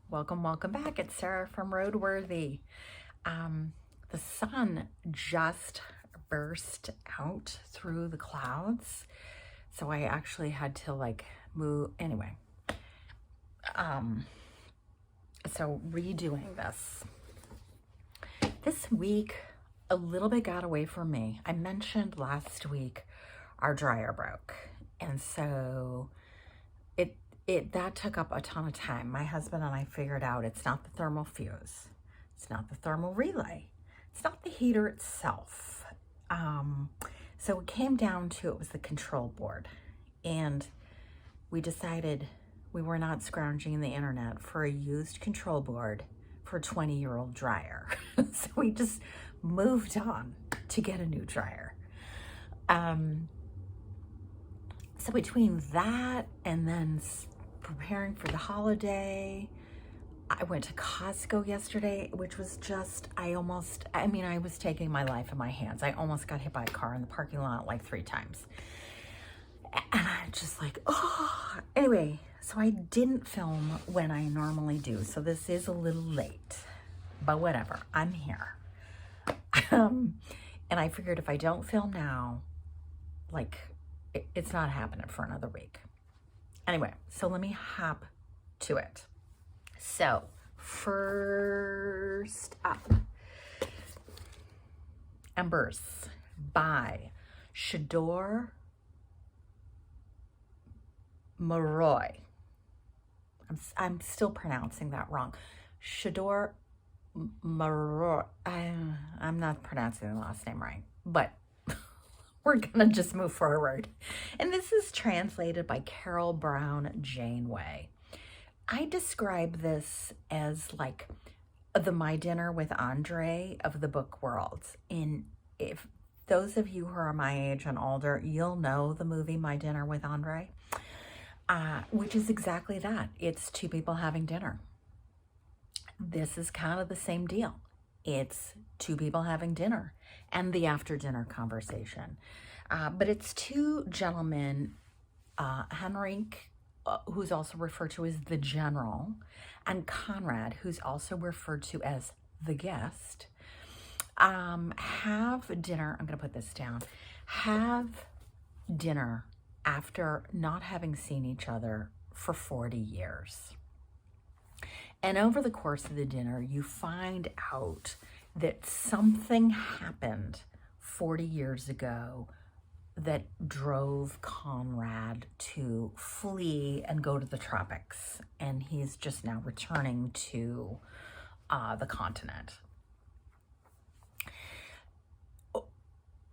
Welcome back. It's Sarah from Roadworthy. The sun just burst out through the clouds, so I actually had to move anyway. So redoing this week, a little bit got away from me. I mentioned last week our dryer broke, and so that took up a ton of time. My husband and I figured out it's not the thermal fuse, it's not the thermal relay, it's not the heater itself. So it came down to it was the control board, and we decided we were not scrounging the internet for a used control board for a 20-year-old dryer. So we just moved on to get a new dryer. So between that and then preparing for the holiday, I went to Costco yesterday, which was just, I was taking my life in my hands. I almost got hit by a car in the parking lot like 3 times. And I'm just like, oh. Anyway, so I didn't film when I normally do. So this is a little late, but whatever, I'm here. And I figured if I don't film now, it's not happening for another week. Anyway, so let me hop to it. So first up, Embers by Sandor Marai. I'm still pronouncing that wrong. Sandor Marai. I'm not pronouncing the last name right, but we're gonna just move forward. And this is translated by Carol Brown Janeway. I describe this as like the My Dinner with Andre of the book world. And if those of you who are my age and older, you'll know the movie My Dinner with Andre, which is exactly that. It's 2 people having dinner. This is kind of the same deal. It's 2 people having dinner and the after dinner conversation. But it's 2 gentlemen, Henrik, who's also referred to as the General, and Conrad, who's also referred to as the guest, have dinner. I'm going to put this down. Have dinner after not having seen each other for 40 years. And over the course of the dinner, you find out that something happened 40 years ago that drove Conrad to flee and go to the tropics. And he's just now returning to the continent.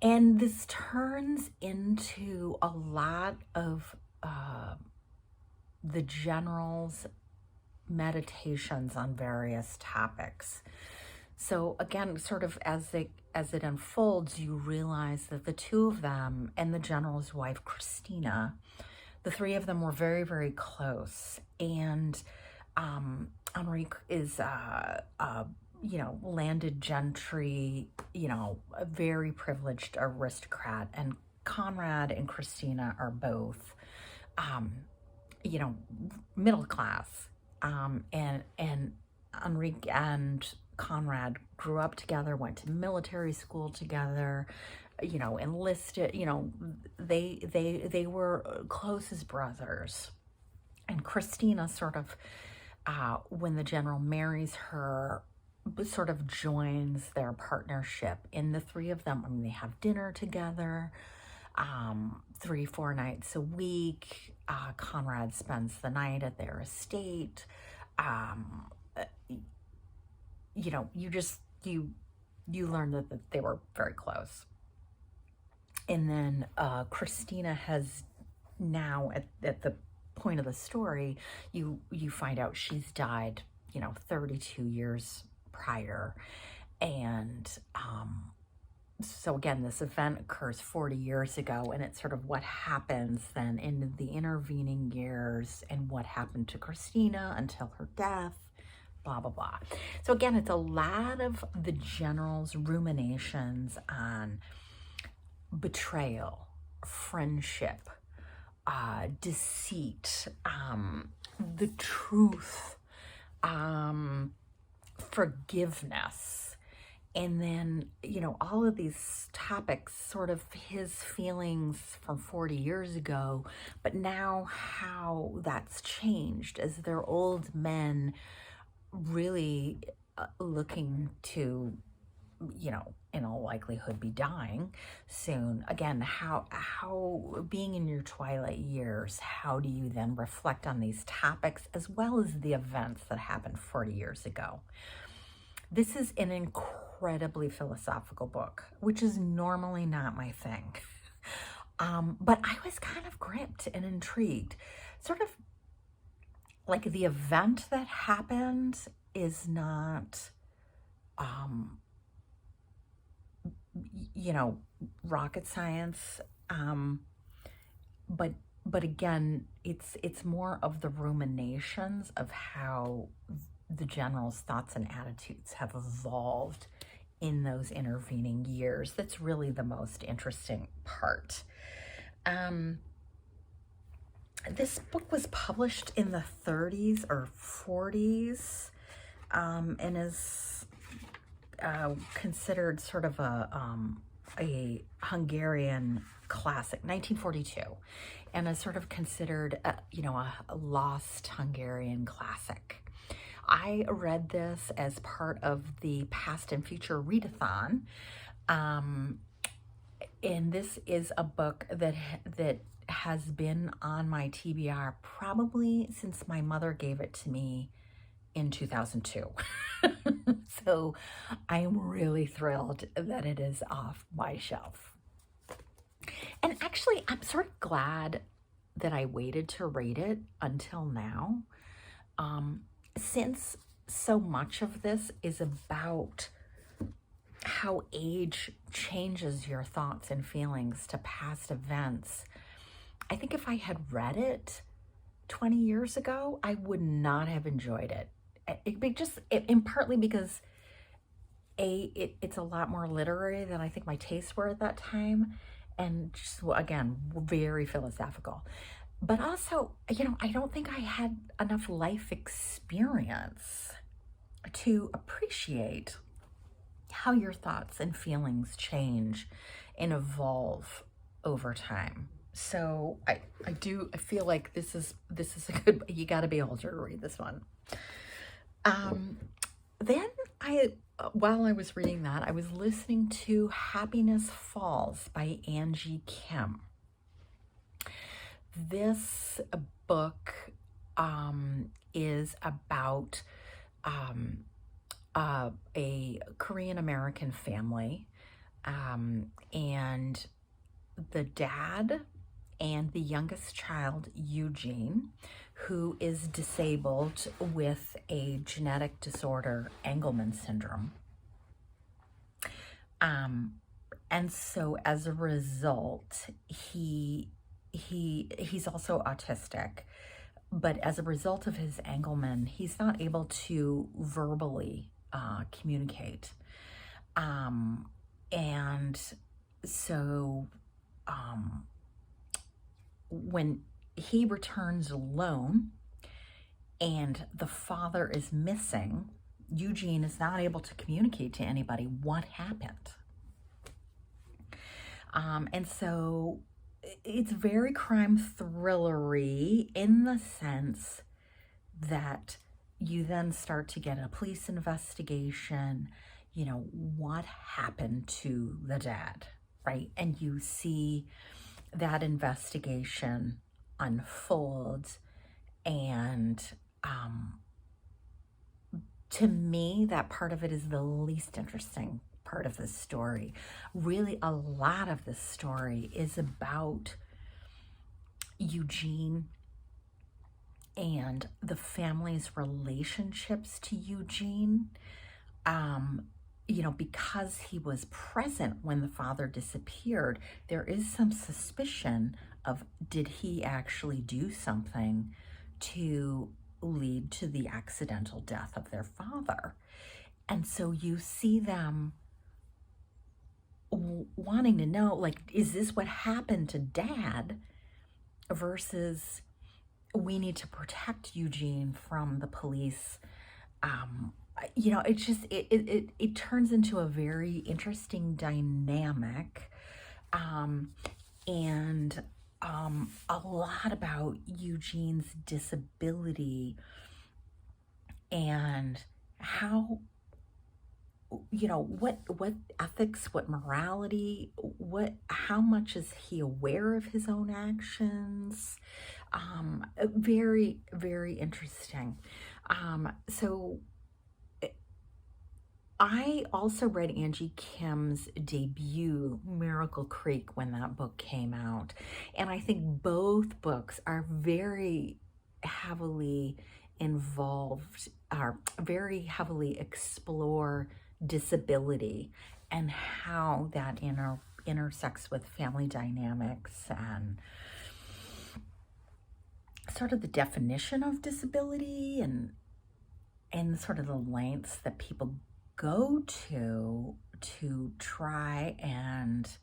And this turns into a lot of the General's meditations on various topics. So again, sort of as it unfolds, you realize that the 2 of them and the General's wife, Christina, the 3 of them were very, very close. And Enrique is, landed gentry, a very privileged aristocrat. And Conrad and Christina are both, middle class. And Enrique and Conrad grew up together, went to military school together, enlisted, they were close as brothers. And Christina sort of, when the General marries her, sort of joins their partnership. And the 3 of them, they have dinner together, 3-4 nights a week. Conrad spends the night at their estate. You learn that they were very close. And then Christina has now, at the point of the story, you find out she's died, 32 years prior. And so again, this event occurs 40 years ago, and it's sort of what happens then in the intervening years and what happened to Christina until her death, blah, blah, blah. So again, it's a lot of the General's ruminations on betrayal, friendship, deceit, the truth, forgiveness. And then, all of these topics, sort of his feelings from 40 years ago, but now how that's changed as they're old men really looking to, in all likelihood be dying soon. Again, how being in your twilight years, how do you then reflect on these topics as well as the events that happened 40 years ago? This is an incredibly philosophical book, which is normally not my thing. But I was kind of gripped and intrigued. Sort of like the event that happened is not, rocket science. But again, it's more of the ruminations of how the general's thoughts and attitudes have evolved in those intervening years. That's really the most interesting part. This book was published in the 30s or 40s, and is considered sort of a Hungarian classic, 1942, and is sort of considered a lost Hungarian classic. I read this as part of the Past and Future Readathon, and this is a book that has been on my TBR probably since my mother gave it to me in 2002. So I'm really thrilled that it is off my shelf. And actually, I'm sort of glad that I waited to read it until now. Since so much of this is about how age changes your thoughts and feelings to past events, I think if I had read it 20 years ago, I would not have enjoyed it. And partly because it's a lot more literary than I think my tastes were at that time, and just, again, very philosophical. But also, I don't think I had enough life experience to appreciate how your thoughts and feelings change and evolve over time. So I feel like this is a good, you got to be older to read this one. Then while I was reading that, I was listening to Happiness Falls by Angie Kim. This book is about a Korean American family, and the dad and the youngest child, Eugene, who is disabled with a genetic disorder, Engelmann syndrome. And so as a result, he's also autistic, but as a result of his Engelmann, he's not able to verbally communicate. And so when he returns alone and the father is missing, Eugene is not able to communicate to anybody what happened. And so it's very crime thrillery in the sense that you then start to get a police investigation, what happened to the dad, right? And you see that investigation unfold. And to me, that part of it is the least interesting part of the story. Really, a lot of the story is about Eugene and the family's relationships to Eugene. Because he was present when the father disappeared, there is some suspicion of, did he actually do something to lead to the accidental death of their father? And so you see them wanting to know, is this what happened to dad, versus we need to protect Eugene from the police you know, it's just, it turns into a very interesting dynamic, and a lot about Eugene's disability and how, you know, what ethics, what morality, how much is he aware of his own actions. Very, very interesting. So I also read Angie Kim's debut, Miracle Creek, when that book came out. And I think both books are very heavily involved, are very heavily explore disability and how that intersects with family dynamics and sort of the definition of disability and sort of the lengths that people go to try and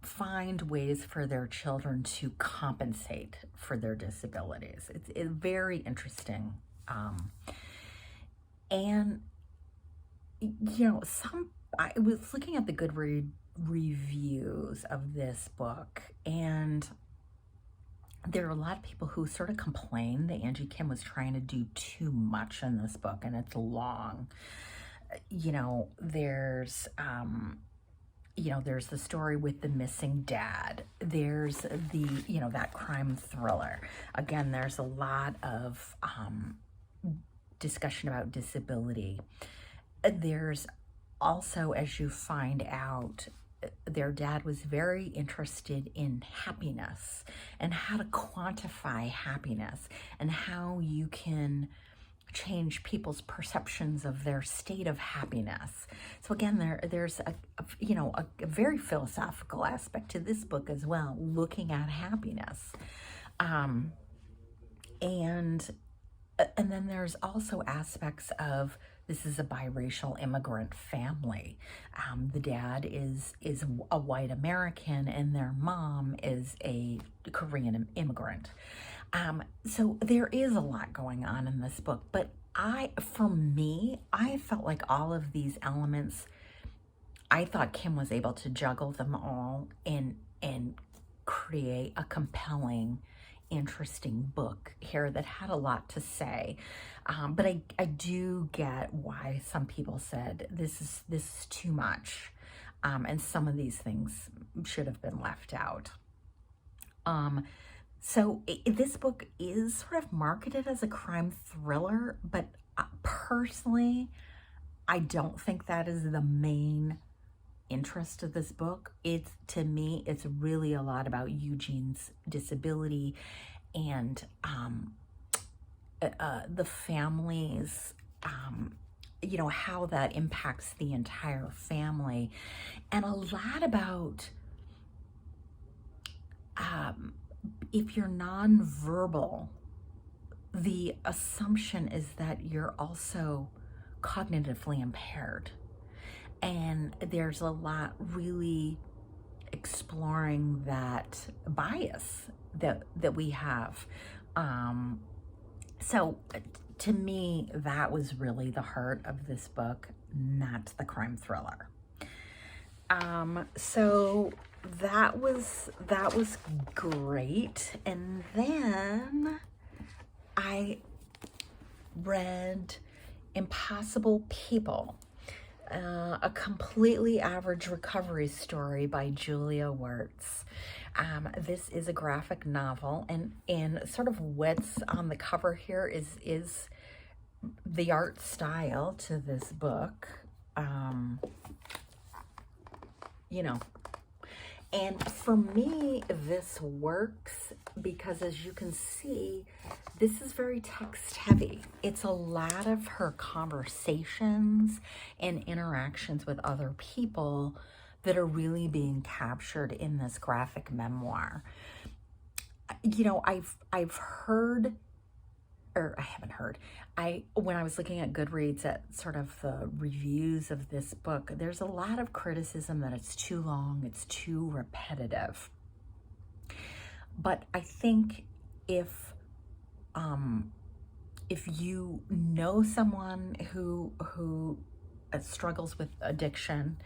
find ways for their children to compensate for their disabilities. It's very interesting. And, you know, I was looking at the Goodreads reviews of this book, and there are a lot of people who sort of complain that Angie Kim was trying to do too much in this book, and it's long. You know, there's the story with the missing dad. There's the, you know, that crime thriller. Again, there's a lot of discussion about disability. There's also, as you find out, their dad was very interested in happiness and how to quantify happiness and how you can change people's perceptions of their state of happiness. So again, there's a very philosophical aspect to this book as well, looking at happiness. And then there's also aspects of, this is a biracial immigrant family. The dad is a white American and their mom is a Korean immigrant. So there is a lot going on in this book, but for me, I felt like all of these elements, I thought Kim was able to juggle them all and create a compelling, interesting book here that had a lot to say. But I do get why some people said this is too much, and some of these things should have been left out. So this book is sort of marketed as a crime thriller, but personally, I don't think that is the main interest of this book. To me, it's really a lot about Eugene's disability and the families, you know, how that impacts the entire family, and a lot about if you're nonverbal, the assumption is that you're also cognitively impaired. And there's a lot really exploring that bias that we have. So to me, that was really the heart of this book, not the crime thriller. So that was great. And then I read Impossible People, a completely average recovery story by Julia Wertz. This is a graphic novel, and sort of what's on the cover here is the art style to this book. You know, and for me, this works because, as you can see, this is very text heavy. It's a lot of her conversations and interactions with other people that are really being captured in this graphic memoir. You know, I've heard, or I haven't heard, when I was looking at Goodreads at sort of the reviews of this book, there's a lot of criticism that it's too long, it's too repetitive. But I think if you know someone who struggles with addiction,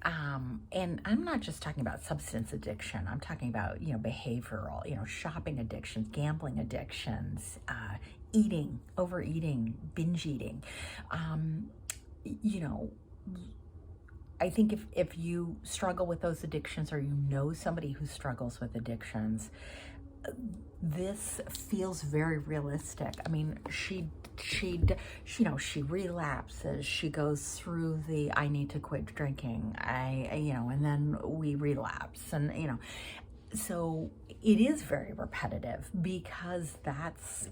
and I'm not just talking about substance addiction, I'm talking about, behavioral, shopping addictions, gambling addictions, eating, overeating, binge eating. You know, I think if you struggle with those addictions, or you know somebody who struggles with addictions, this feels very realistic. I mean, she relapses. She goes through the I need to quit drinking. And then we relapse, and so it is very repetitive, because that's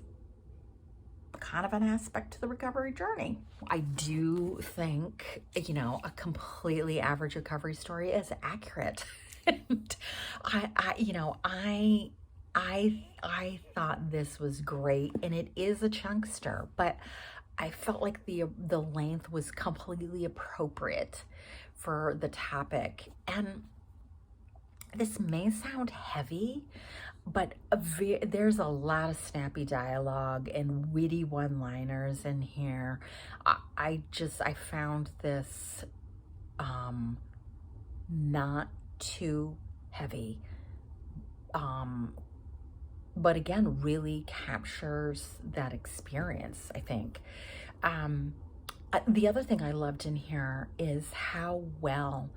kind of an aspect to the recovery journey. I do think, a completely average recovery story is accurate. And I thought this was great, and it is a chunkster, but I felt like the length was completely appropriate for the topic. And this may sound heavy, but there's a lot of snappy dialogue and witty one-liners in here. I found this not too heavy, but again, really captures that experience, I think. The other thing I loved in here is how well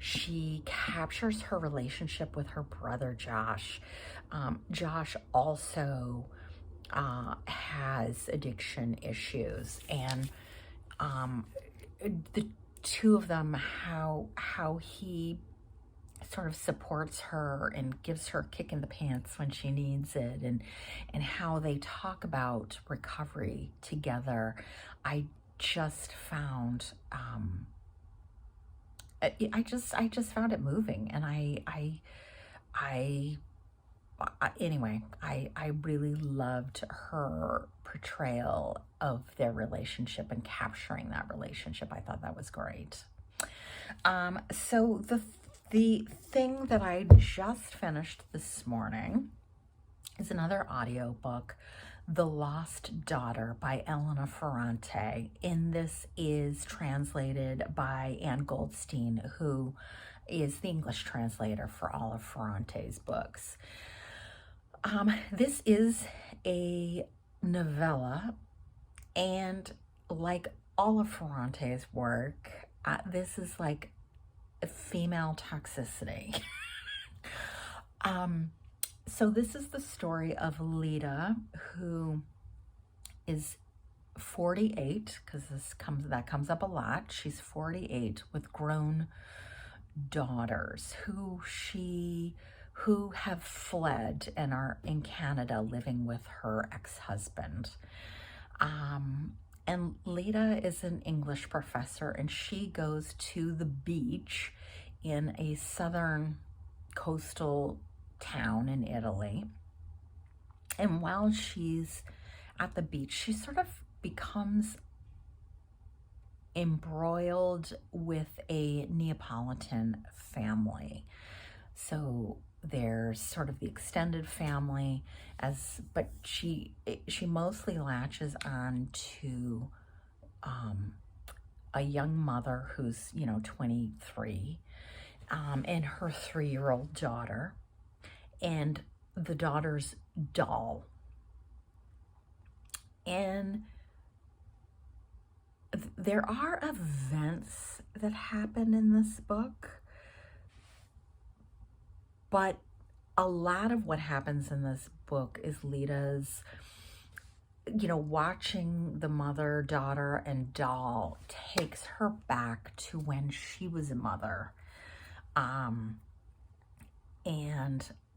she captures her relationship with her brother, Josh. Josh also has addiction issues, and the two of them, how he sort of supports her and gives her a kick in the pants when she needs it, and how they talk about recovery together. I just found I just found it moving, and anyway, I really loved her portrayal of their relationship and capturing that relationship. I thought that was great. So the thing that I just finished this morning is another audiobook, The Lost Daughter by Elena Ferrante. And this is translated by Goldstein, who is the English translator for all of Ferrante's books. This is a novella, and like all of Ferrante's work, this is like female toxicity. So this is the story of Lita, who is 48, because that comes up a lot. She's 48 with grown daughters who have fled and are in Canada living with her ex-husband. And Lita is an English professor, and she goes to the beach in a southern coastal town in Italy. And while she's at the beach, she sort of becomes embroiled with a Neapolitan family. So there's sort of the extended family, but she mostly latches on to a young mother who's 23, and her 3-year-old daughter, and the daughter's doll. And there are events that happen in this book, but a lot of what happens in this book is Lita's, watching the mother, daughter, and doll takes her back to when she was a mother, and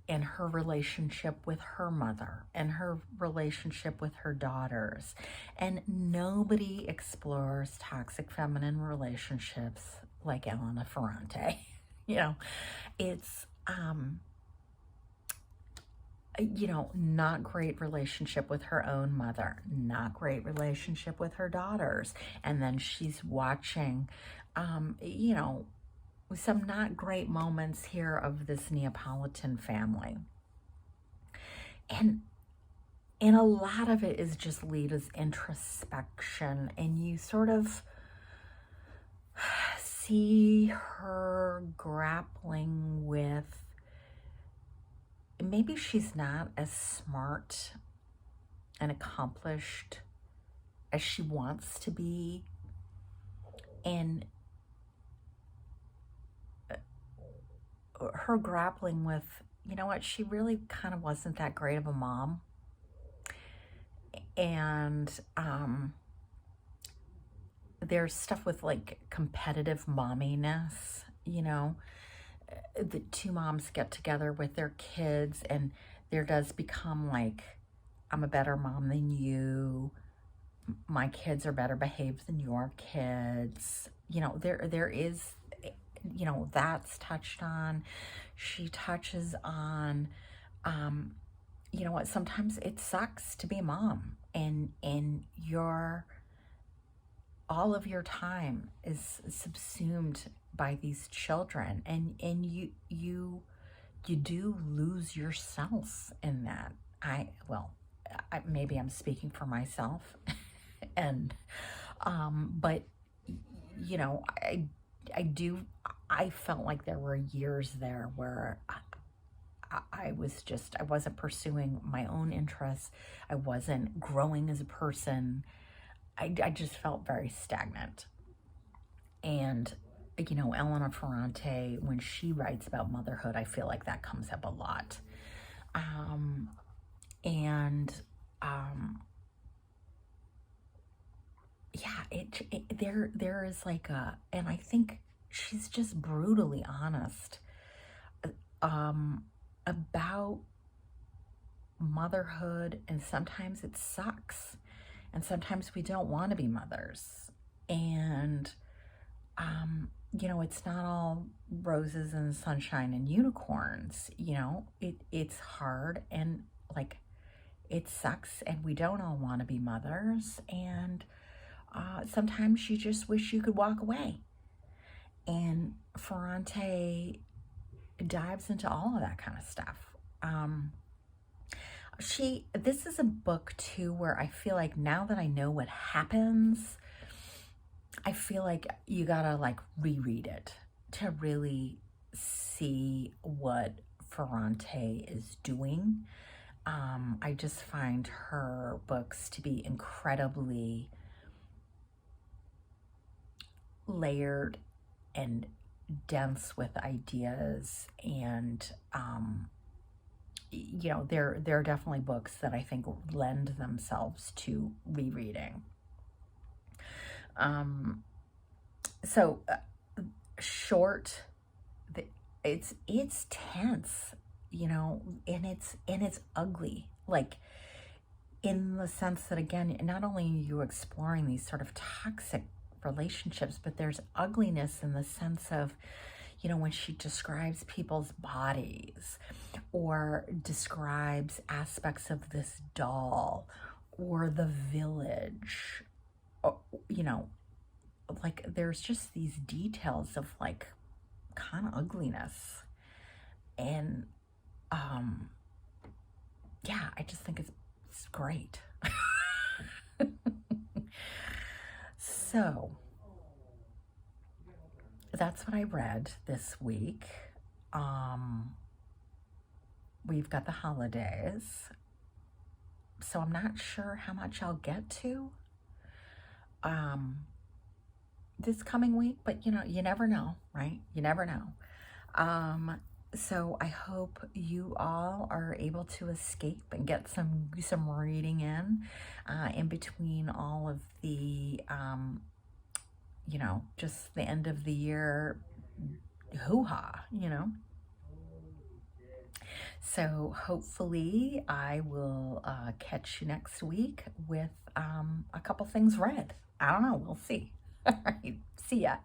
her relationship with her mother, and her relationship with her daughters. And nobody explores toxic feminine relationships like Elena Ferrante. It's not great relationship with her own mother, not great relationship with her daughters. And then she's watching, some not great moments here of this Neapolitan family. And a lot of it is just Lita's introspection, and you sort of see her grappling with, maybe she's not as smart and accomplished as she wants to be, and her grappling with, you know what, she really kind of wasn't that great of a mom. And there's stuff with like competitive momminess, you know, the two moms get together with their kids and there does become like, I'm a better mom than you, my kids are better behaved than your kids, you know, there is, you know, that's touched on. She touches on, you know what, sometimes it sucks to be a mom, and all of your time is subsumed by these children, and you do lose yourself in that. Maybe I'm speaking for myself, and but you know, I felt like there were years there where I wasn't pursuing my own interests. I wasn't growing as a person. I just felt very stagnant. And, you know, Elena Ferrante, when she writes about motherhood, I feel like that comes up a lot. There is like and I think she's just brutally honest about motherhood, and sometimes it sucks, and sometimes we don't want to be mothers, and you know, it's not all roses and sunshine and unicorns, you know, it's hard, and like it sucks, and we don't all want to be mothers, and sometimes you just wish you could walk away. And Ferrante dives into all of that kind of stuff. This is a book too where I feel like now that I know what happens, I feel like you gotta like reread it to really see what Ferrante is doing. I just find her books to be incredibly layered and dense with ideas, and you know, there are definitely books that I think lend themselves to rereading. Short, it's tense, you know, and it's ugly, like in the sense that, again, not only are you exploring these sort of toxic relationships, but there's ugliness in the sense of, you know, when she describes people's bodies or describes aspects of this doll or the village, or, you know, like there's just these details of like kind of ugliness, and yeah, I just think it's great. So that's what I read this week. We've got the holidays, so I'm not sure how much I'll get to this coming week, but you know, you never know, right? You never know. So I hope you all are able to escape and get some reading in between all of the, you know, just the end of the year hoo-ha, you know. So hopefully I will catch you next week with a couple things read. I don't know, we'll see. All right, see ya.